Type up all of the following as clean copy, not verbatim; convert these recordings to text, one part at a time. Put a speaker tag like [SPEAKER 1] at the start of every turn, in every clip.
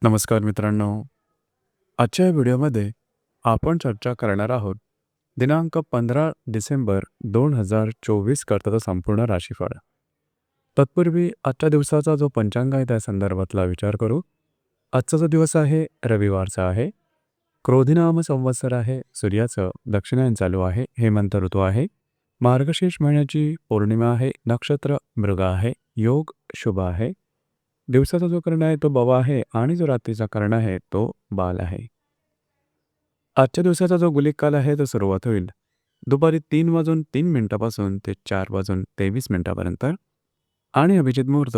[SPEAKER 1] नमस्कार मित्रांनो. आजच्या या व्हिडिओमध्ये आपण चर्चा करणार आहोत दिनांक 15 डिसेंबर 2024 करताचा संपूर्ण राशीफळ. तत्पूर्वी आजच्या दिवसाचा जो पंचांग आहे त्या संदर्भातला विचार करू. आजचा जो दिवस आहे रविवारचा आहे. क्रोधिनाम संवत्सर आहे. सूर्याचं दक्षिणायन चालू आहे. हेमंत ऋतू आहे. मार्गशीर्ष महिन्याची पौर्णिमा आहे. नक्षत्र मृग आहे. योग शुभ आहे. दिवसाचा जो कर्ण आहे तो बवा आहे आणि जो रात्रीचा कर्ण आहे तो बाल आहे. आजच्या दिवसाचा जो गुलिक काल आहे तो सुरुवात होईल दुपारी 3:03 ते 4:23 आणि अभिजित मुहूर्त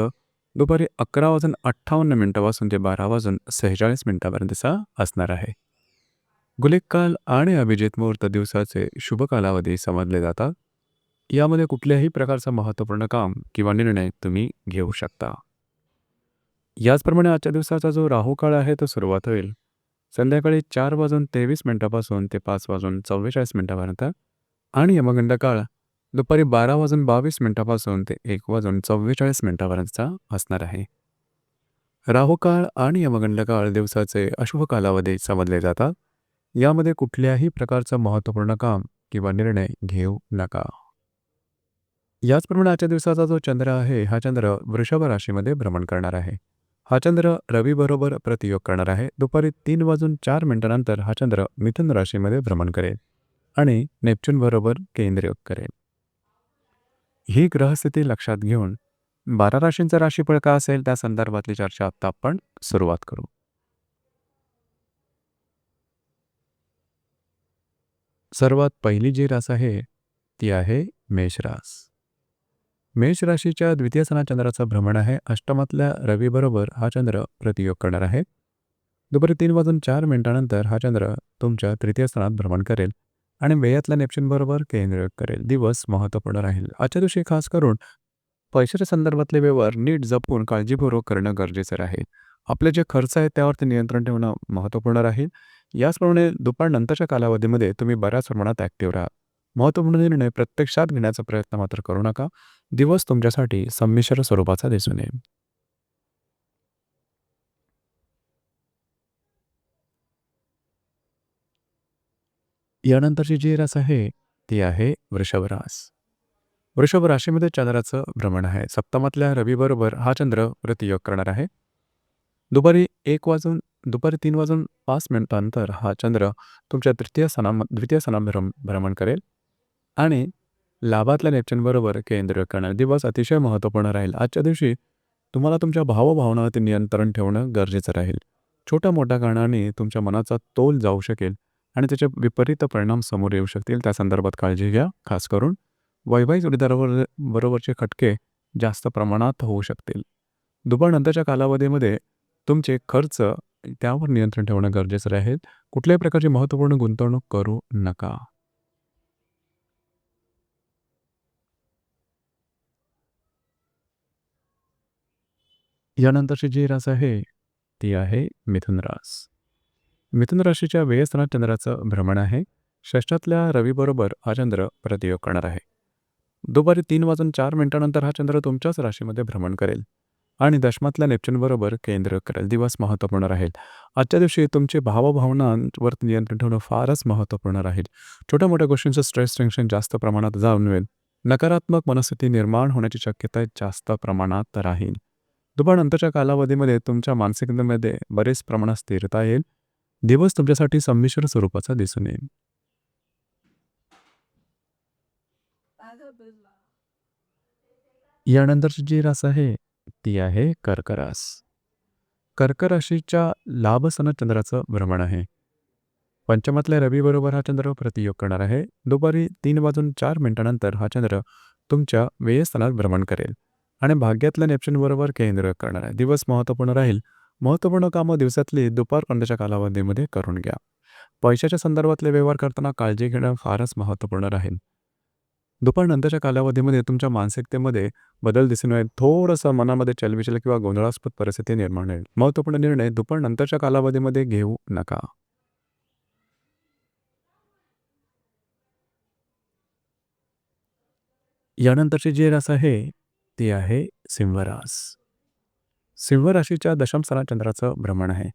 [SPEAKER 1] दुपारी 11:58 ते 12:46 असणार आहे. गुलिक काल आणि अभिजित मुहूर्त दिवसाचे शुभ कालावधी समजले जातात. यामध्ये कुठल्याही प्रकारचा महत्त्वपूर्ण काम किंवा निर्णय तुम्ही घेऊ शकता. याचप्रमाणे आजच्या दिवसाचा जो राहू काळ आहे तो सुरुवात होईल संध्याकाळी 4:23 ते 5:44 आणि यमगंड काळ दुपारी 12:22 ते 1:44 असणार आहे. राहू काळ आणि यमगंड काळ दिवसाचे अशुभ कालावधी समजले जातात. यामध्ये कुठल्याही प्रकारचं महत्त्वपूर्ण काम किंवा निर्णय घेऊ नका. याचप्रमाणे आजच्या दिवसाचा जो चंद्र आहे हा चंद्र वृषभ राशीमध्ये भ्रमण करणार आहे. हा चंद्र रवी बरोबर प्रतियोग करणार आहे. दुपारी 3:04 हा चंद्र मिथुन राशीमध्ये भ्रमण करेल आणि नेपच्यून बरोबर केंद्रयोग करेल. ही ग्रहस्थिती लक्षात घेऊन 12 राशींचा राशीफळ का असेल त्या संदर्भातली चर्चा आता आपण सुरुवात करू. सर्वात पहिली जी रास आहे ती आहे मेष रास. मेष राशीच्या द्वितीय स्थानात चंद्राचं भ्रमण आहे. अष्टमातल्या रवी बरोबर हा चंद्र प्रतियोग करणार आहे. दुपारी 3:04 हा चंद्र तुमच्या तृतीय स्थानात भ्रमण करेल आणि व्ययातल्या नेपच्यून बरोबर केंद्रयोग करेल. दिवस महत्त्वपूर्ण राहील. आजच्या दिवशी खास करून पैशाच्या संदर्भातले व्यवहार नीट जपून काळजीपूर्वक करणं गरजेचं राहील. आपले जे खर्च आहेत त्यावरती नियंत्रण ठेवणं महत्त्वपूर्ण राहील. याचप्रमाणे दुपारनंतरच्या कालावधीमध्ये तुम्ही बऱ्याच प्रमाणात ॲक्टिव्ह राहा. महत्त्वपूर्ण निर्णय प्रत्यक्षात घेण्याचा प्रयत्न मात्र करू नका. दिवस तुमच्यासाठी संमिश्र स्वरूपाचा दिसून येईल. यानंतरची जी रास आहे ती आहे वृषभ रास. वृषभ राशीमध्ये चंद्राचं भ्रमण आहे. सप्तमातल्या रवीबरोबर हा चंद्र प्रतियोग करणार आहे. दुपारी 3:05 हा चंद्र तुमच्या द्वितीय स्थानात भ्रमण करेल आणि लाभातल्या नेपच्यून बरोबर केंद्र करणार. दिवस अतिशय महत्त्वपूर्ण राहील. आजच्या दिवशी तुम्हाला तुमच्या भावभावनावरती नियंत्रण ठेवणं गरजेचं राहील. छोट्या मोठ्या कारणाने तुमच्या मनाचा तोल जाऊ शकेल आणि त्याचे विपरीत परिणाम समोर येऊ शकतील. त्या संदर्भात काळजी घ्या. खास करून वैवाहिक बरोबरचे खटके जास्त प्रमाणात होऊ शकतील. दुपारनंतरच्या कालावधीमध्ये तुमचे खर्च त्यावर नियंत्रण ठेवणं गरजेचं राहील. कुठल्याही प्रकारची महत्त्वपूर्ण गुंतवणूक करू नका. यानंतरची जी रास आहे ती आहे मिथुन रास. मिथुन राशीच्या व्ययस्थानात चंद्राचं भ्रमण आहे. षष्ठातल्या रवीबरोबर हा चंद्र प्रतियोग करणार आहे. दुपारी 3:04 हा चंद्र तुमच्याच राशीमध्ये भ्रमण करेल आणि दशमातल्या नेपच्यून बरोबर केंद्र करेल. दिवस महत्त्वपूर्ण राहील. आजच्या दिवशी तुमचे भावभावनांवर नियंत्रण ठेवणं फारच महत्त्वपूर्ण राहील. छोट्या मोठ्या गोष्टींचं स्ट्रेस टेन्शन जास्त प्रमाणात जाणवेल. नकारात्मक मनस्थिती निर्माण होण्याची शक्यता जास्त प्रमाणात राहील. दुपारनंतरच्या कालावधीमध्ये तुमच्या मानसिकतेमध्ये बरेच प्रमाणात स्थिरता येईल. दिवस तुमच्यासाठी संमिश्र स्वरूपाचा दिसून येईल. यानंतरची जी रास आहे ती आहे कर्क रास. कर्क राशीच्या लाभस्थानात चंद्राचं भ्रमण आहे. पंचमातल्या रवीबरोबर हा चंद्र प्रतियोग करणार आहे. दुपारी 3:04 हा चंद्र तुमच्या व्ययस्थानात भ्रमण करेल आणि भाग्यातल्या नेपच्यून बरोबर केंद्र करणार आहे. दिवस महत्त्वपूर्ण राहील. महत्त्वपूर्ण कामं दिवसातली दुपारपर्यंतच्या कालावधीमध्ये करून घ्या. पैशाच्या संदर्भातले व्यवहार करताना काळजी घेणं फारच महत्त्वपूर्ण राहील. दुपारनंतरच्या कालावधीमध्ये तुमच्या मानसिकतेमध्ये बदल दिसून येईल. थोडंसं मनामध्ये चलबिचल किंवा गोंधळास्पद परिस्थिती निर्माण होईल. महत्त्वपूर्ण निर्णय दुपारनंतरच्या कालावधीमध्ये घेऊ नका. यानंतरची जी रास आहे ती आहे सिंह रास. सिंह राशीच्या दशम स्थानात चंद्राचं भ्रमण आहे.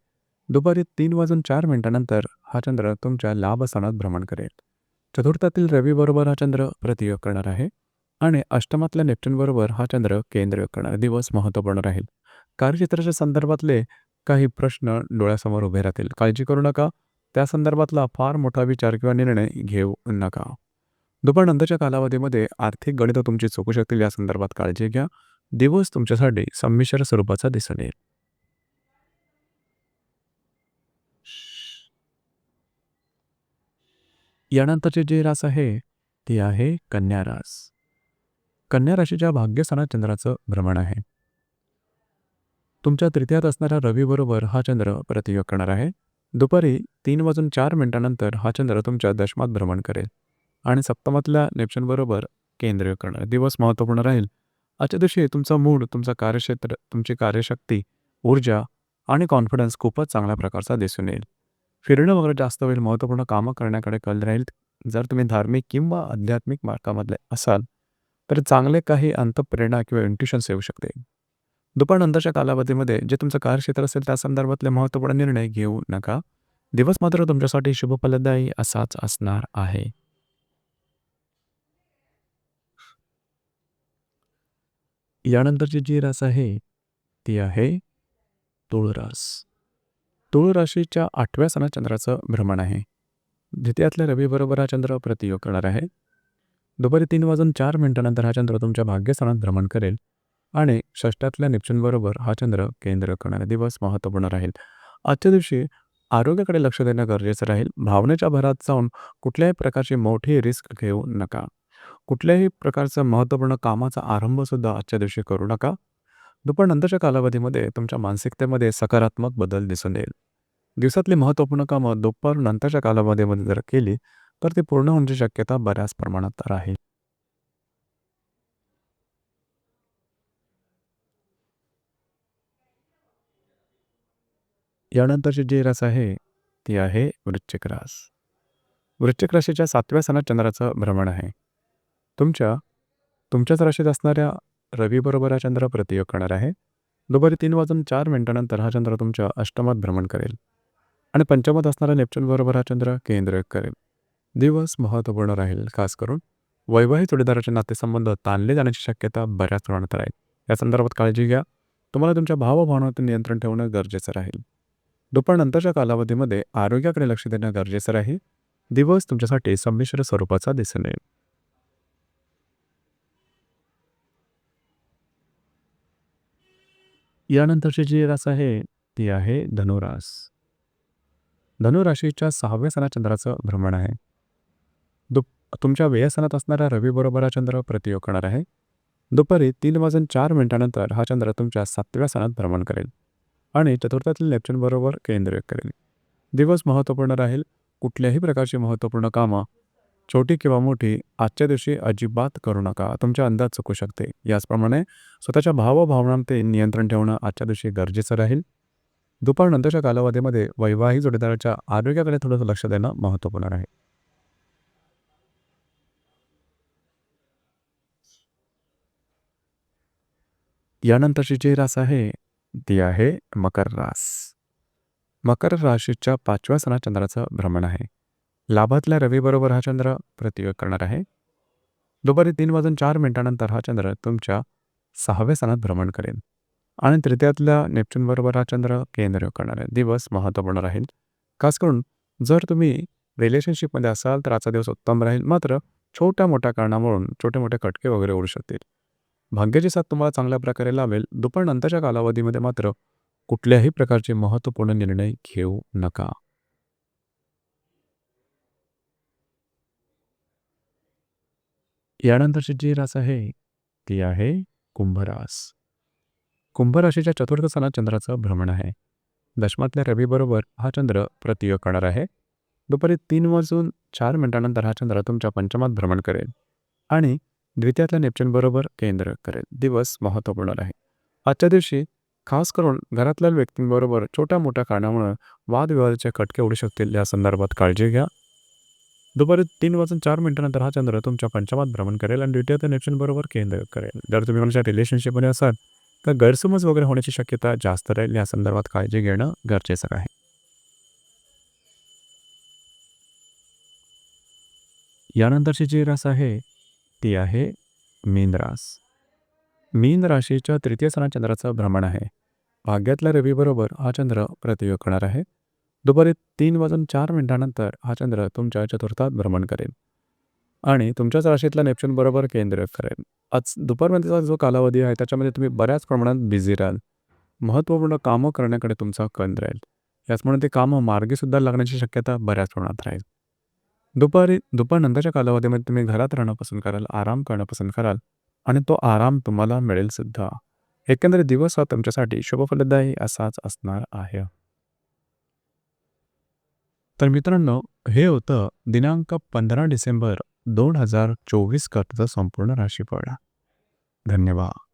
[SPEAKER 1] दुपारी 3:04 हा चंद्र तुमच्या लाभ स्थानात भ्रमण करेल. चतुर्थातील रवीबरोबर हा चंद्र प्रतियोग करणार आहे आणि अष्टमातल्या नेप्च्यूनबरोबर हा चंद्र केंद्रयोग करणार आहे. दिवस महत्त्वपूर्ण राहील. कार्यक्षेत्राच्या संदर्भातले काही प्रश्न डोळ्यासमोर उभे राहतील. काळजी करू नका. त्या संदर्भातला फार मोठा विचार किंवा निर्णय घेऊ नका. दुपारनंतरच्या कालावधीमध्ये आर्थिक गणितं तुमची चुकू शकतील, या संदर्भात काळजी घ्या. दिवस तुमच्यासाठी संमिश्र स्वरूपाचा दिसून येईल. यानंतरची जी रास आहे ती आहे कन्या रास. कन्या राशीच्या भाग्यस्थानात चंद्राचं भ्रमण आहे. तुमच्या तृतीयात असणाऱ्या रवीबरोबर हा चंद्र प्रतियोग करणार आहे. दुपारी 3:04 हा चंद्र तुमच्या दशमात भ्रमण करेल आणि सप्तमातल्या नेप्च्यूनबरोबर केंद्रयोग करणार. दिवस महत्त्वपूर्ण राहील. आजच्या दिवशी तुमचा मूड, तुमचं कार्यक्षेत्र, तुमची कार्यशक्ती, ऊर्जा आणि कॉन्फिडन्स खूपच चांगल्या प्रकारचा दिसून येईल. फिरणं वगैरे जास्त होईल. महत्त्वपूर्ण कामं करण्याकडे कल राहील. जर तुम्ही धार्मिक किंवा आध्यात्मिक मार्गामधले असाल तर चांगले काही अंतःप्रेरणा किंवा इंट्युशन्स येऊ शकते. दुपारनंतरच्या कालावधीमध्ये जे तुमचं कार्यक्षेत्र असेल त्या संदर्भातले महत्त्वपूर्ण निर्णय घेऊ नका. दिवस मात्र तुमच्यासाठी शुभफलदायी असाच असणार आहे. यानंतरची जी रास आहे ती आहे तुळ रास. तुळ राशीच्या 8व्या स्थानात चंद्राचं भ्रमण आहे. द्वितीयातल्या रवीबरोबर हा चंद्र प्रतियोग करणार आहे. दुपारी 3:04 हा चंद्र तुमच्या भाग्यस्थानात भ्रमण करेल आणि षष्ठातल्या नेप्च्यूनबरोबर हा चंद्र केंद्र करणारा. दिवस महत्त्वपूर्ण राहील. आजच्या दिवशी आरोग्याकडे लक्ष देणं गरजेचं राहील. भावनेच्या भरात जाऊन कुठल्याही प्रकारची मोठी रिस्क घेऊ नका. कुठल्याही प्रकारचं महत्त्वपूर्ण कामाचा आरंभसुद्धा आजच्या दिवशी करू नका. दुपारनंतरच्या कालावधीमध्ये तुमच्या मानसिकतेमध्ये सकारात्मक बदल दिसून येईल. दिवसातली महत्त्वपूर्ण कामं दुपारनंतरच्या कालावधीमध्ये जर केली तर ती पूर्ण होण्याची शक्यता बऱ्याच प्रमाणात राहील. यानंतरची जी रास आहे ती आहे वृश्चिक रास. वृश्चिक राशीच्या 7व्या स्थानात चंद्राचं भ्रमण आहे. तुमच्याच राशीत असणाऱ्या रवीबरोबर हा चंद्र प्रतियोग करणार आहे. दुपारी 3:04 हा चंद्र तुमच्या अष्टमात भ्रमण करेल आणि पंचमात असणाऱ्या नेप्च्यूनबरोबर हा चंद्र केंद्रयोग करेल. दिवस महत्त्वपूर्ण राहील. खास करून वैवाहिक जोडीदाराचे नातेसंबंध ताणले जाण्याची शक्यता बऱ्याच प्रमाणात राहील. या संदर्भात काळजी घ्या. तुम्हाला तुमच्या भावभावनावर नियंत्रण ठेवणं गरजेचं राहील. दुपारनंतरच्या कालावधीमध्ये आरोग्याकडे लक्ष देणं गरजेचं राहील. दिवस तुमच्यासाठी संमिश्र स्वरूपाचा दिसून येईल. यानंतरची जी रास आहे ती आहे धनुरास. धनुराशीच्या 6व्या स्थानात चंद्राचं भ्रमण आहे. दुप तुमच्या व्ययस्थानात असणाऱ्या रवीबरोबर हा चंद्र प्रतियोग करणार आहे. दुपारी 3:04 हा चंद्र तुमच्या 7व्या स्थानात भ्रमण करेल आणि चतुर्थातील नेप्च्यूनबरोबर केंद्रयोग करेल. दिवस महत्त्वपूर्ण राहील. कुठल्याही प्रकारची महत्त्वपूर्ण कामं, छोटी किंवा मोठी, आजच्या दिवशी अजिबात करू नका. तुमचा अंदाज चुकू शकते. याचप्रमाणे स्वतःच्या भावभावनांमध्ये नियंत्रण ठेवणं आजच्या दिवशी गरजेचं राहील. दुपारनंतरच्या कालावधीमध्ये वैवाहिक जोडीदाराच्या आरोग्याकडे थोडंसं लक्ष देणं महत्त्वपूर्ण आहे. यानंतरची जी रास आहे ती आहे मकर रास. मकर राशीच्या 5व्या स्थानात चंद्राचं भ्रमण आहे. लाभातल्या रवीबरोबर हा चंद्र प्रतियोग करणार आहे. दुपारी 3:04 हा चंद्र तुमच्या 6व्या स्थानात भ्रमण करेल आणि तृतीयातल्या नेप्च्यूनबरोबर हा चंद्र केंद्रयोग करणार आहे. दिवस महत्त्वपूर्ण राहील. खास करून जर तुम्ही रिलेशनशिपमध्ये असाल तर आजचा दिवस उत्तम राहील. मात्र छोट्या मोठ्या कारणावरून छोटे मोठे खटके वगैरे उडू शकतील. भाग्याची साथ तुम्हाला चांगल्या प्रकारे लावेल. दुपारनंतरच्या कालावधीमध्ये मात्र कुठल्याही प्रकारचे महत्त्वपूर्ण निर्णय घेऊ नका. यानंतरची जी रास आहे ती आहे कुंभरास. कुंभ राशीच्या 4थ्या स्थानात चंद्राचं भ्रमण आहे. दशमातल्या रवीबरोबर हा चंद्र प्रतियोग करणार आहे. दुपारी 3:04 हा चंद्र तुमच्या पंचमात भ्रमण करेल आणि द्वितीयातल्या नेप्च्यूनबरोबर केंद्र करेल. दिवस महत्त्वपूर्ण आहे. आजच्या दिवशी खास करून घरातल्या व्यक्तींबरोबर छोट्या मोठ्या कारणामुळे वादविवादाचे खटके उडू शकतील. या संदर्भात काळजी घ्या. दुपारी 3:04 हा चंद्र तुमच्या पंचमात भ्रमण करेल आणि द्वितीयातल्या नेप्च्यूनबरोबर केंद्र करेल. जर तुम्ही कोणाच्या रिलेशनशिपमध्ये असाल तर गैरसमज वगैरे होण्याची शक्यता जास्त राहील. या संदर्भात काळजी घेणं गरजेचं आहे. यानंतरची जी रास आहे, ती आहे मीन रास. मीन राशीच्या तृतीय स्थानात चंद्राचं भ्रमण आहे. भाग्यातल्या रवीबरोबर हा चंद्र प्रतियोग करणार आहे. दुपारी 3:04 हा चंद्र तुमच्या चतुर्थात भ्रमण करेल आणि तुमच्याच राशीतल्या नेपच्यून बरोबर केंद्र करेल. आज दुपारनंतरचा जो कालावधी आहे त्याच्यामध्ये तुम्ही बऱ्याच प्रमाणात बिझी राहाल. महत्त्वपूर्ण कामं करण्याकडे तुमचा कल राहील. याचमुळे ते कामं मार्गीसुद्धा लागण्याची शक्यता बऱ्याच प्रमाणात राहील. दुपारनंतरच्या कालावधीमध्ये तुम्ही घरात राहणं पसंत कराल, आराम करणं पसंत कराल आणि तो आराम तुम्हाला मिळेल सुद्धा. एकंदरीत दिवस हा तुमच्यासाठी शुभफलदायी असाच असणार आहे. तर मित्रांनो, हे होतं दिनांक 15 डिसेंबर 2024 करता संपूर्ण राशीफळ. धन्यवाद.